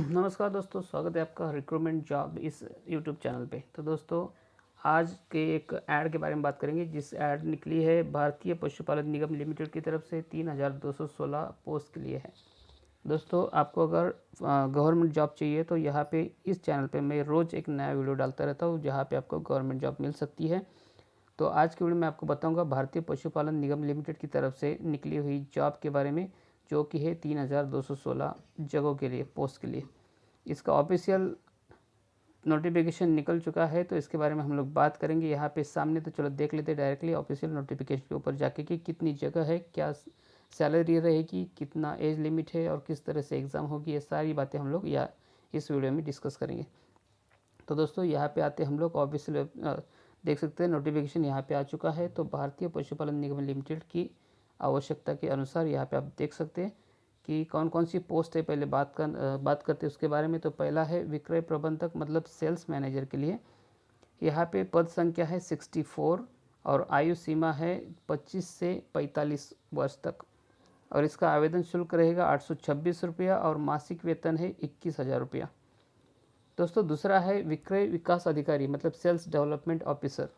नमस्कार दोस्तों, स्वागत है आपका रिक्रूटमेंट जॉब इस यूट्यूब चैनल पे। तो दोस्तों, आज के एक ऐड के बारे में बात करेंगे जिस ऐड निकली है भारतीय पशुपालन निगम लिमिटेड की तरफ से 3216 पोस्ट के लिए है। दोस्तों, आपको अगर गवर्नमेंट जॉब चाहिए तो यहाँ पे इस चैनल पे मैं रोज़ एक नया वीडियो डालता रहता हूँ जहाँ पे आपको गवर्नमेंट जॉब मिल सकती है। तो आज की वीडियो में आपको बताऊँगा भारतीय पशुपालन निगम लिमिटेड की तरफ से निकली हुई जॉब के बारे में, जो कि है 3216 जगहों के लिए, पोस्ट के लिए। इसका ऑफिशियल नोटिफिकेशन निकल चुका है तो इसके बारे में हम लोग बात करेंगे यहाँ पे सामने। तो चलो देख लेते हैं डायरेक्टली ऑफिशियल नोटिफिकेशन के ऊपर जाके कि कितनी जगह है, क्या सैलरी रहेगी, कितना एज लिमिट है और किस तरह से एग्ज़ाम होगी। ये सारी बातें हम लोग या इस वीडियो में डिस्कस करेंगे। तो दोस्तों, यहाँ पे आते हम लोग ऑफिशियल देख सकते हैं नोटिफिकेशन यहाँ पे आ चुका है। तो भारतीय पशुपालन निगम लिमिटेड की आवश्यकता के अनुसार यहाँ पे आप देख सकते हैं कि कौन कौन सी पोस्ट है। पहले बात करते हैं उसके बारे में। तो पहला है विक्रय प्रबंधक, मतलब सेल्स मैनेजर के लिए। यहाँ पे पद संख्या है 64 और आयु सीमा है 25 से 45 वर्ष तक। और इसका आवेदन शुल्क रहेगा 826 रुपया और मासिक वेतन है 21,000 रुपया। दोस्तों, दूसरा है विक्रय विकास अधिकारी, मतलब सेल्स डेवलपमेंट ऑफिसर,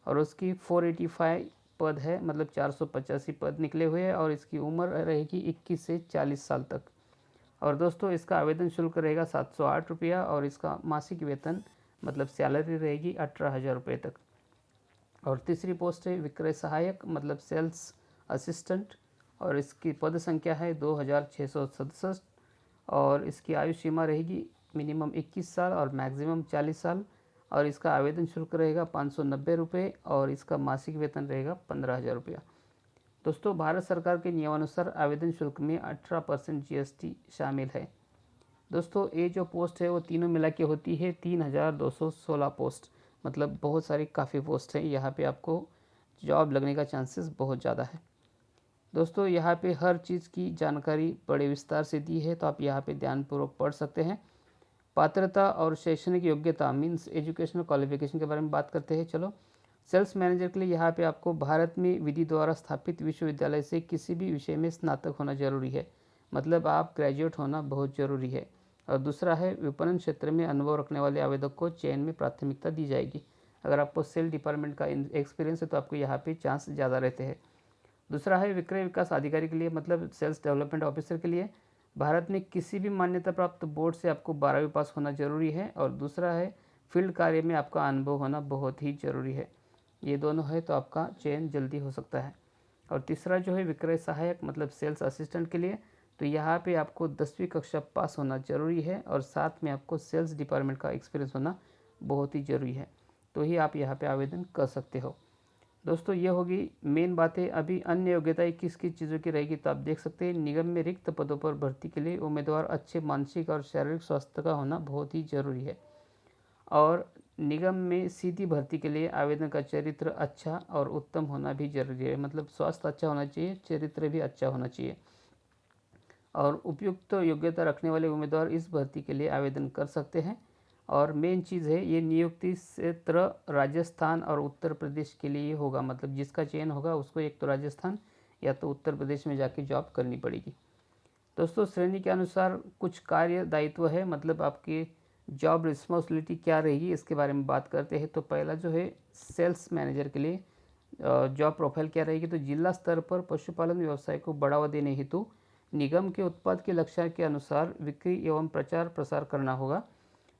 और उसकी 485 पद है, मतलब 485 पद निकले हुए हैं और इसकी उम्र रहेगी 21 से 40 साल तक। और दोस्तों, इसका आवेदन शुल्क रहेगा 708 रुपया और इसका मासिक वेतन, मतलब सैलरी रहेगी 18,000 रुपये तक। और तीसरी पोस्ट है विक्रय सहायक, मतलब सेल्स असिस्टेंट, और इसकी पद संख्या है 2667 और इसकी आयु सीमा रहेगी मिनिमम 21 साल और मैक्सिमम 40 साल। और इसका आवेदन शुल्क रहेगा 590 रुपये और इसका मासिक वेतन रहेगा 15,000 रुपया। दोस्तों, भारत सरकार के नियमानुसार आवेदन शुल्क में 18% GST शामिल है। दोस्तों, ये जो पोस्ट है वो तीनों मिला के होती है 3216 पोस्ट, मतलब बहुत सारी काफ़ी पोस्ट है। यहाँ पे आपको जॉब लगने का चांसेस बहुत ज़्यादा है। दोस्तों, यहाँ पे हर चीज़ की जानकारी बड़े विस्तार से दी है, तो आप यहाँ पे ध्यानपूर्वक पढ़ सकते हैं। पात्रता और शैक्षणिक योग्यता, मीन्स एजुकेशनल क्वालिफिकेशन के बारे में बात करते हैं। चलो, सेल्स मैनेजर के लिए यहाँ पे आपको भारत में विधि द्वारा स्थापित विश्वविद्यालय से किसी भी विषय में स्नातक होना जरूरी है, मतलब आप ग्रेजुएट होना बहुत ज़रूरी है। और दूसरा है विपणन क्षेत्र में अनुभव रखने वाले आवेदक को चयन में प्राथमिकता दी जाएगी। अगर आपको सेल डिपार्टमेंट का एक्सपीरियंस है तो आपको यहाँ पे चांस ज़्यादा रहते हैं। दूसरा है विक्रय विकास अधिकारी के लिए, मतलब सेल्स डेवलपमेंट ऑफिसर के लिए भारत में किसी भी मान्यता प्राप्त बोर्ड से आपको 12वीं पास होना जरूरी है। और दूसरा है फील्ड कार्य में आपका अनुभव होना बहुत ही ज़रूरी है। ये दोनों है तो आपका चयन जल्दी हो सकता है। और तीसरा जो है विक्रय सहायक, मतलब सेल्स असिस्टेंट के लिए, तो यहाँ पे आपको 10वीं कक्षा पास होना जरूरी है और साथ में आपको सेल्स डिपार्टमेंट का एक्सपीरियंस होना बहुत ही ज़रूरी है, तो ही आप यहाँ पे आवेदन कर सकते हो। दोस्तों, ये होगी मेन बातें। अभी अन्य योग्यताएं किस किस चीज़ों की रहेगी तो आप देख सकते हैं। निगम में रिक्त पदों पर भर्ती के लिए उम्मीदवार अच्छे मानसिक और शारीरिक स्वास्थ्य का होना बहुत ही ज़रूरी है। और निगम में सीधी भर्ती के लिए आवेदन का चरित्र अच्छा और उत्तम होना भी जरूरी है, मतलब स्वास्थ्य अच्छा होना चाहिए, चरित्र भी अच्छा होना चाहिए। और उपयुक्त योग्यता रखने वाले उम्मीदवार इस भर्ती के लिए आवेदन कर सकते हैं। और मेन चीज़ है, ये नियुक्ति क्षेत्र राजस्थान और उत्तर प्रदेश के लिए होगा, मतलब जिसका चयन होगा उसको एक तो राजस्थान या तो उत्तर प्रदेश में जाके जॉब करनी पड़ेगी। दोस्तों, श्रेणी के अनुसार कुछ कार्य दायित्व है, मतलब आपकी जॉब रिस्पॉन्सिबिलिटी क्या रहेगी इसके बारे में बात करते हैं। तो पहला जो है सेल्स मैनेजर के लिए जॉब प्रोफाइल क्या रहेगी, तो जिला स्तर पर पशुपालन व्यवसाय को बढ़ावा देने हेतु निगम के उत्पाद के लक्ष्य के अनुसार बिक्री एवं प्रचार प्रसार करना होगा।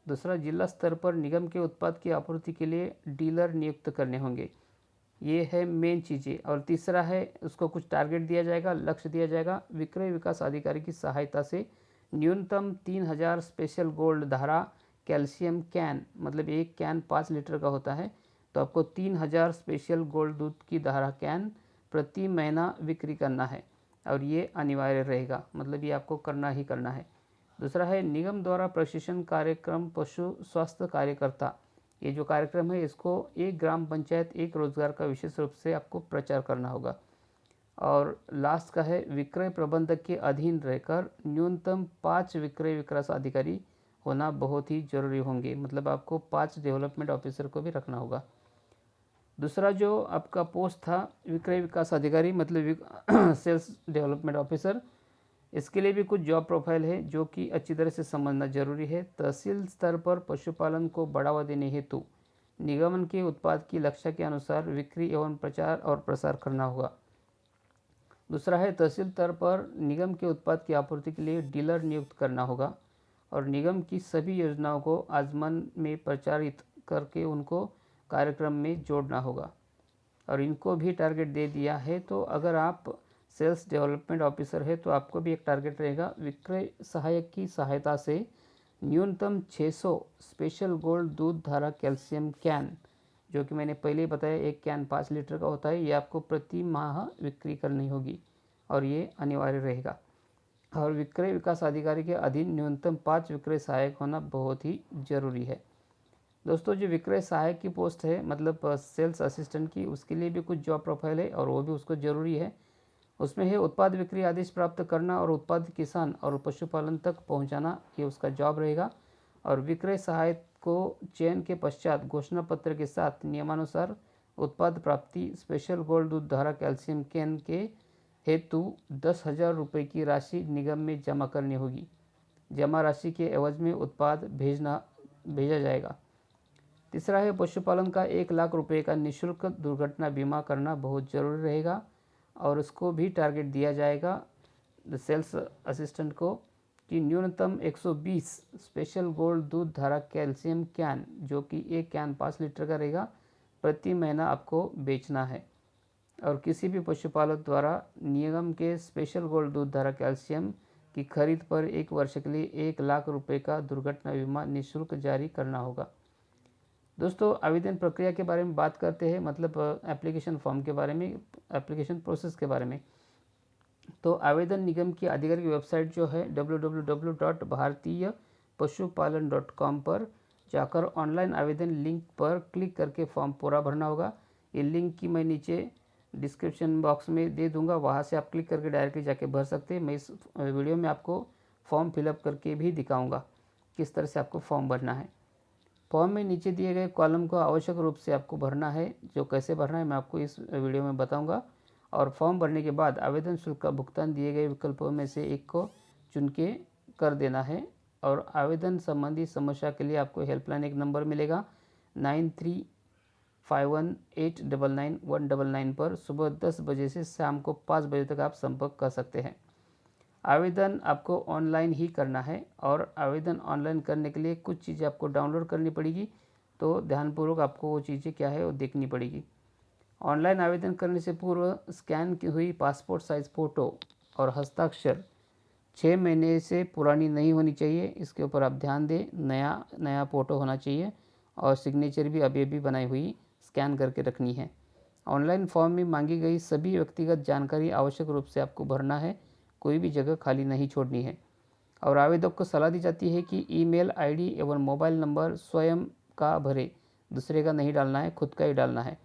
दूसरा, जिला स्तर पर निगम के उत्पाद की आपूर्ति के लिए डीलर नियुक्त करने होंगे। ये है मेन चीज़ें। और तीसरा है, उसको कुछ टारगेट दिया जाएगा, लक्ष्य दिया जाएगा। विक्रय विकास अधिकारी की सहायता से न्यूनतम 3000 स्पेशल गोल्ड धारा कैल्शियम कैन, मतलब एक कैन 5 लीटर का होता है, तो आपको 3000 स्पेशल गोल्ड दूध की धारा कैन प्रति महीना बिक्री करना है और ये अनिवार्य रहेगा, मतलब ये आपको करना ही करना है। दूसरा है निगम द्वारा प्रशिक्षण कार्यक्रम पशु स्वास्थ्य कार्यकर्ता। ये जो कार्यक्रम है इसको एक ग्राम पंचायत एक रोजगार का विशेष रूप से आपको प्रचार करना होगा। और लास्ट का है विक्रय प्रबंधक के अधीन रहकर न्यूनतम 5 विक्रय विकास अधिकारी होना बहुत ही जरूरी होंगे, मतलब आपको 5 डेवलपमेंट ऑफिसर को भी रखना होगा। दूसरा जो आपका पोस्ट था विक्रय विकास अधिकारी, मतलब सेल्स डेवलपमेंट ऑफिसर, इसके लिए भी कुछ जॉब प्रोफाइल है जो कि अच्छी तरह से समझना जरूरी है। तहसील स्तर पर पशुपालन को बढ़ावा देने हेतु निगमन के उत्पाद की लक्ष्य के अनुसार बिक्री एवं प्रचार और प्रसार करना होगा। दूसरा है तहसील स्तर पर निगम के उत्पाद की आपूर्ति के लिए डीलर नियुक्त करना होगा और निगम की सभी योजनाओं को आजमन में प्रचारित करके उनको कार्यक्रम में जोड़ना होगा। और इनको भी टारगेट दे दिया है, तो अगर आप सेल्स डेवलपमेंट ऑफिसर है तो आपको भी एक टारगेट रहेगा। विक्रय सहायक की सहायता से न्यूनतम 600 स्पेशल गोल्ड दूध धारा कैल्शियम कैन, जो कि मैंने पहले ही बताया एक कैन 5 लीटर का होता है, ये आपको प्रति माह बिक्री करनी होगी और ये अनिवार्य रहेगा। और विक्रय विकास अधिकारी के अधीन न्यूनतम 5 विक्रय सहायक होना बहुत ही जरूरी है। दोस्तों, जो विक्रय सहायक की पोस्ट है मतलब सेल्स असिस्टेंट की, उसके लिए भी कुछ जॉब प्रोफाइल है और वो भी उसको ज़रूरी है। उसमें है उत्पाद बिक्री आदेश प्राप्त करना और उत्पाद किसान और पशुपालन तक पहुंचाना, ये उसका जॉब रहेगा। और विक्रय सहायक को चयन के पश्चात घोषणा पत्र के साथ नियमानुसार उत्पाद प्राप्ति स्पेशल गोल्ड दूध धारा कैल्शियम कैन के हेतु 10,000 रुपये की राशि निगम में जमा करनी होगी। जमा राशि के एवज में उत्पाद भेजा जाएगा। तीसरा है पशुपालन का 1 लाख रुपए का निःशुल्क दुर्घटना बीमा करना बहुत ज़रूरी रहेगा और उसको भी टारगेट दिया जाएगा सेल्स असिस्टेंट को कि न्यूनतम 120 स्पेशल गोल्ड दूध धारा कैल्शियम कैन, जो कि एक कैन 5 लीटर का रहेगा, प्रति महीना आपको बेचना है। और किसी भी पशुपालक द्वारा निगम के स्पेशल गोल्ड दूध धारा कैल्शियम की खरीद पर 1 वर्ष के लिए 1 लाख रुपए का दुर्घटना बीमा निःशुल्क जारी करना होगा। दोस्तों, आवेदन प्रक्रिया के बारे में बात करते हैं, मतलब एप्लीकेशन फॉर्म के बारे में, एप्लीकेशन प्रोसेस के बारे में। तो आवेदन निगम की आधिकारिक वेबसाइट जो है www.bhartiyapashupalan.com पर जाकर ऑनलाइन आवेदन लिंक पर क्लिक करके फॉर्म पूरा भरना होगा। ये लिंक की मैं नीचे डिस्क्रिप्शन बॉक्स में दे दूंगा, वहाँ से आप क्लिक करके डायरेक्टली जाके भर सकते हैं। मैं इस वीडियो में आपको फॉर्म फिलअप करके भी दिखाऊंगा किस तरह से आपको फॉर्म भरना है। फॉर्म में नीचे दिए गए कॉलम को आवश्यक रूप से आपको भरना है। जो कैसे भरना है मैं आपको इस वीडियो में बताऊंगा। और फॉर्म भरने के बाद आवेदन शुल्क का भुगतान दिए गए विकल्पों में से एक को चुन के कर देना है। और आवेदन संबंधी समस्या के लिए आपको हेल्पलाइन एक नंबर मिलेगा 9351899199 पर सुबह 10 बजे से शाम को 5 बजे तक आप संपर्क कर सकते हैं। आवेदन आपको ऑनलाइन ही करना है और आवेदन ऑनलाइन करने के लिए कुछ चीज़ें आपको डाउनलोड करनी पड़ेगी, तो ध्यानपूर्वक आपको वो चीज़ें क्या है वो देखनी पड़ेगी। ऑनलाइन आवेदन करने से पूर्व स्कैन की हुई पासपोर्ट साइज़ फ़ोटो और हस्ताक्षर 6 महीने से पुरानी नहीं होनी चाहिए, इसके ऊपर आप ध्यान दें। नया फ़ोटो होना चाहिए और सिग्नेचर भी अभी बनाई हुई स्कैन करके रखनी है। ऑनलाइन फॉर्म में मांगी गई सभी व्यक्तिगत जानकारी आवश्यक रूप से आपको भरना है, कोई भी जगह खाली नहीं छोड़नी है। और आवेदक को सलाह दी जाती है कि ईमेल आईडी एवं मोबाइल नंबर स्वयं का भरे, दूसरे का नहीं डालना है, खुद का ही डालना है।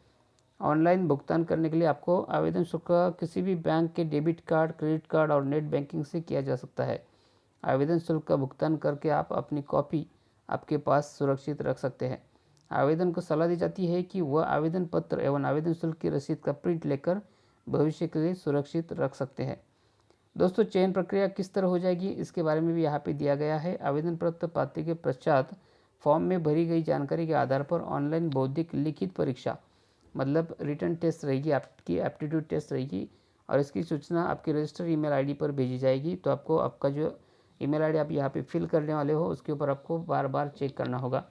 ऑनलाइन भुगतान करने के लिए आपको आवेदन शुल्क किसी भी बैंक के डेबिट कार्ड, क्रेडिट कार्ड और नेट बैंकिंग से किया जा सकता है। आवेदन शुल्क का भुगतान करके आप अपनी कॉपी आपके पास सुरक्षित रख सकते हैं। आवेदन को सलाह दी जाती है कि वह आवेदन पत्र एवं आवेदन शुल्क की रसीद का प्रिंट लेकर भविष्य के लिए सुरक्षित रख सकते हैं। दोस्तों, चयन प्रक्रिया किस तरह हो जाएगी इसके बारे में भी यहाँ पे दिया गया है। आवेदन पत्र पाने के पश्चात फॉर्म में भरी गई जानकारी के आधार पर ऑनलाइन बौद्धिक लिखित परीक्षा मतलब रिटन टेस्ट रहेगी, आपकी एप्टीट्यूड टेस्ट रहेगी और इसकी सूचना आपके रजिस्टर ईमेल आईडी पर भेजी जाएगी। तो आपको आपका जो ईमेल आईडी आप यहाँ पे फिल करने वाले हो उसके ऊपर आपको बार बार चेक करना होगा।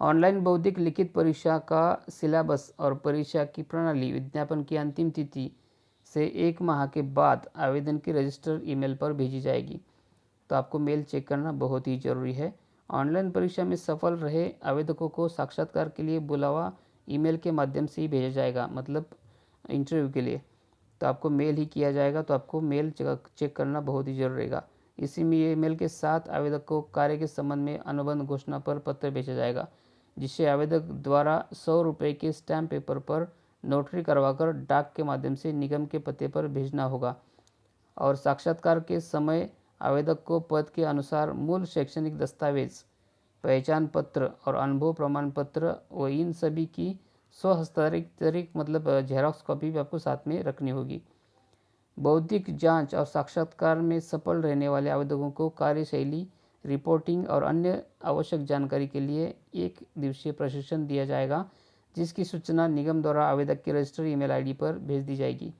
ऑनलाइन बौद्धिक लिखित परीक्षा का सिलेबस और परीक्षा की प्रणाली विज्ञापन की अंतिम तिथि से 1 माह के बाद आवेदन की रजिस्टर ईमेल पर भेजी जाएगी। तो आपको मेल चेक करना बहुत ही ज़रूरी है। ऑनलाइन परीक्षा में सफल रहे आवेदकों को साक्षात्कार के लिए बुलावा ईमेल के माध्यम से ही भेजा जाएगा, मतलब इंटरव्यू के लिए। तो आपको मेल ही किया जाएगा, तो आपको मेल चेक करना बहुत ही जरूरी रहेगा। इसी में ईमेल के साथ आवेदक को कार्य के संबंध में अनुबंध घोषणा पर पत्र भेजा जाएगा, जिससे आवेदक द्वारा 100 रुपये के स्टैम्प पेपर पर नोटरी करवाकर डाक के माध्यम से निगम के पते पर भेजना होगा। और साक्षात्कार के समय आवेदक को पद के अनुसार मूल शैक्षणिक दस्तावेज, पहचान पत्र और अनुभव प्रमाण पत्र व इन सभी की स्वहस्ताक्षरित मतलब जेरॉक्स कॉपी भी आपको साथ में रखनी होगी। बौद्धिक जांच और साक्षात्कार में सफल रहने वाले आवेदकों को कार्यशैली, रिपोर्टिंग और अन्य आवश्यक जानकारी के लिए 1 दिवसीय प्रशिक्षण दिया जाएगा, जिसकी सूचना निगम द्वारा आवेदक के रजिस्टर्ड ईमेल आईडी पर भेज दी जाएगी।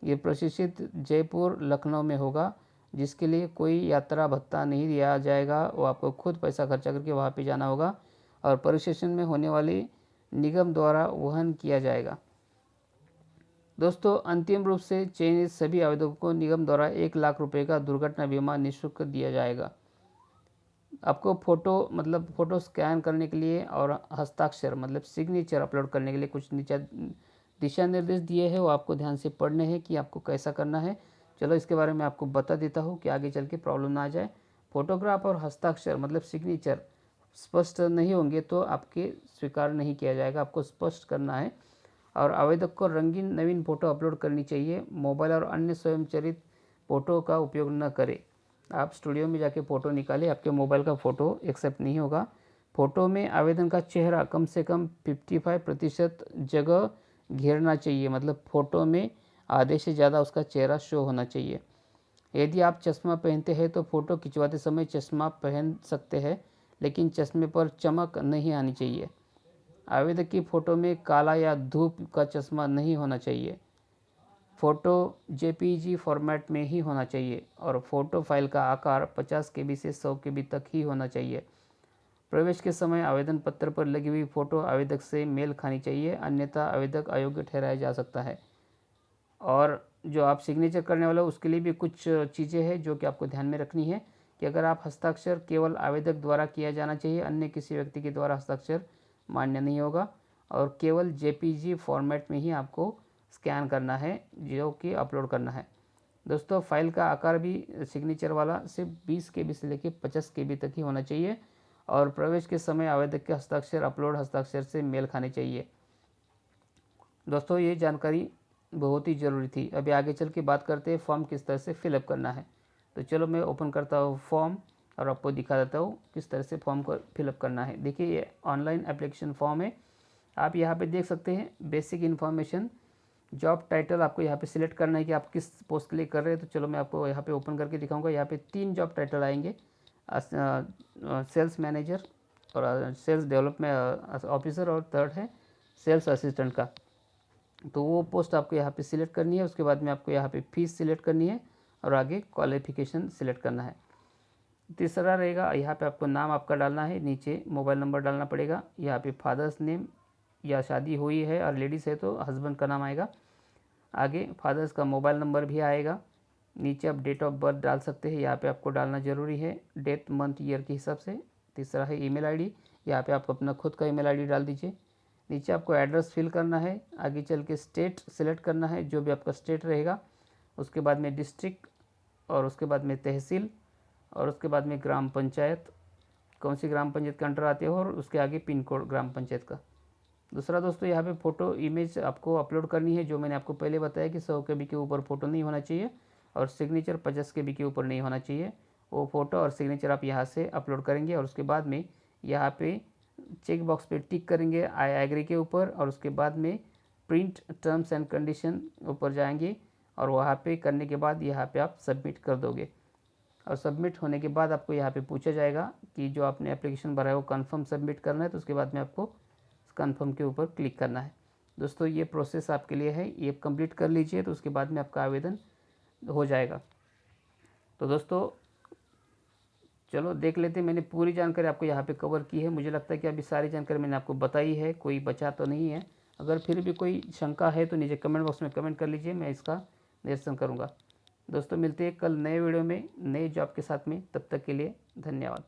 ये प्रशिक्षित जयपुर, लखनऊ में होगा, जिसके लिए कोई यात्रा भत्ता नहीं दिया जाएगा। वो आपको खुद पैसा खर्चा करके वहाँ पे जाना होगा और प्रशिक्षण में होने वाली निगम द्वारा वहन किया जाएगा। दोस्तों, अंतिम रूप से चयनित सभी आवेदकों को निगम द्वारा 1 लाख रुपए का दुर्घटना बीमा निःशुल्क दिया जाएगा। आपको फ़ोटो स्कैन करने के लिए और हस्ताक्षर सिग्नेचर अपलोड करने के लिए कुछ दिशा निर्देश दिए हैं, वो आपको ध्यान से पढ़ने हैं कि आपको कैसा करना है। चलो इसके बारे में आपको बता देता हूँ कि आगे चल के प्रॉब्लम ना आ जाए। फोटोग्राफ और हस्ताक्षर सिग्नेचर स्पष्ट नहीं होंगे तो आपके स्वीकार नहीं किया जाएगा, आपको स्पष्ट करना है। और आवेदक को रंगीन नवीन फ़ोटो अपलोड करनी चाहिए। मोबाइल और अन्य स्वयंचलित फ़ोटो का उपयोग न करें। आप स्टूडियो में जाके फ़ोटो निकालें, आपके मोबाइल का फ़ोटो एक्सेप्ट नहीं होगा। फ़ोटो में आवेदन का चेहरा कम से कम 55% जगह घेरना चाहिए, फ़ोटो में आधे से ज़्यादा उसका चेहरा शो होना चाहिए। यदि आप चश्मा पहनते हैं तो फ़ोटो खिंचवाते समय चश्मा पहन सकते हैं, लेकिन चश्मे पर चमक नहीं आनी चाहिए। आवेदक की फ़ोटो में काला या धूप का चश्मा नहीं होना चाहिए। फ़ोटो जेपीजी फॉर्मेट में ही होना चाहिए और फ़ोटो फाइल का आकार 50 KB से 100 KB तक ही होना चाहिए। प्रवेश के समय आवेदन पत्र पर लगी हुई फ़ोटो आवेदक से मेल खानी चाहिए, अन्यथा आवेदक अयोग्य ठहराया जा सकता है। और जो आप सिग्नेचर करने वाले हो उसके लिए भी कुछ चीज़ें हैं जो कि आपको ध्यान में रखनी है कि अगर आप हस्ताक्षर केवल आवेदक द्वारा किया जाना चाहिए, अन्य किसी व्यक्ति के द्वारा हस्ताक्षर मान्य नहीं होगा और केवल जेपीजी फॉर्मेट में ही आपको स्कैन करना है जो कि अपलोड करना है। दोस्तों, फाइल का आकार भी सिग्नेचर वाला सिर्फ 20 KB से लेकर 50 KB तक ही होना चाहिए और प्रवेश के समय आवेदक के हस्ताक्षर अपलोड हस्ताक्षर से मेल खाने चाहिए। दोस्तों, ये जानकारी बहुत ही ज़रूरी थी। अभी आगे चल के बात करते हैं फॉर्म किस तरह से फिलअप करना है। तो चलो मैं ओपन करता हूँ फॉर्म और आपको दिखा देता हूँ किस तरह से फॉर्म को फिलअप करना है। देखिए, ये ऑनलाइन एप्लीकेशन फॉर्म है। आप यहाँ पे देख सकते हैं बेसिक इन्फॉर्मेशन, जॉब टाइटल आपको यहाँ पे सिलेक्ट करना है कि आप किस पोस्ट के लिए कर रहे हैं। तो चलो मैं आपको यहाँ पे ओपन करके दिखाऊंगा। यहाँ पे 3 जॉब टाइटल आएंगे, सेल्स मैनेजर और सेल्स डेवलपमेंट ऑफिसर और थर्ड है सेल्स असिस्टेंट का। तो वो पोस्ट आपको यहाँ पे सिलेक्ट करनी है। उसके बाद में आपको यहाँ पे फीस सिलेक्ट करनी है और आगे क्वालिफिकेशन सिलेक्ट करना है। तीसरा रहेगा, यहाँ पे आपको नाम आपका डालना है, नीचे मोबाइल नंबर डालना पड़ेगा। यहाँ पे फादर्स नेम या शादी हुई है और लेडीज़ है तो हस्बैंड का नाम आएगा। आगे फादर्स का मोबाइल नंबर भी आएगा। नीचे आप डेट ऑफ बर्थ डाल सकते हैं, यहाँ पे आपको डालना ज़रूरी है डेट मंथ ईयर के हिसाब से। तीसरा है ईमेल आईडी, यहाँ पे आप अपना खुद का ईमेल आईडी डाल दीजिए। नीचे आपको एड्रेस फिल करना है। आगे चल के स्टेट सेलेक्ट करना है, जो भी आपका स्टेट रहेगा। उसके बाद में डिस्ट्रिक्ट और उसके बाद में तहसील और उसके बाद में ग्राम पंचायत, कौन सी ग्राम पंचायत के अंडर आते हो और उसके आगे पिन कोड ग्राम पंचायत का। दूसरा दोस्तों, यहाँ पे फ़ोटो इमेज आपको अपलोड करनी है, जो मैंने आपको पहले बताया कि 100 KB के ऊपर फ़ोटो नहीं होना चाहिए और सिग्नेचर 50 KB के ऊपर नहीं होना चाहिए। वो फ़ोटो और सिग्नेचर आप यहाँ से अपलोड करेंगे और उसके बाद में यहाँ पे चेक बॉक्स पे टिक करेंगे आई एग्री के ऊपर और उसके बाद में प्रिंट टर्म्स एंड कंडीशन ऊपर जाएंगे और वहाँ पे करने के बाद यहाँ पे आप सबमिट कर दोगे। और सबमिट होने के बाद आपको यहाँ पे पूछा जाएगा कि जो आपने एप्लीकेशन भरा है वो कंफर्म सबमिट करना है, तो उसके बाद में आपको कंफर्म के ऊपर क्लिक करना है। दोस्तों, ये प्रोसेस आपके लिए है, ये कंप्लीट कर लीजिए तो उसके बाद में आपका आवेदन हो जाएगा। तो दोस्तों चलो देख लेते हैं, मैंने पूरी जानकारी आपको यहाँ पे कवर की है। मुझे लगता है कि अभी सारी जानकारी मैंने आपको बताई है, कोई बचा तो नहीं है। अगर फिर भी कोई शंका है तो नीचे कमेंट बॉक्स में कमेंट कर लीजिए, मैं इसका निरसन करूँगा। दोस्तों, मिलते हैं कल नए वीडियो में नए जॉब के साथ में, तब तक के लिए धन्यवाद।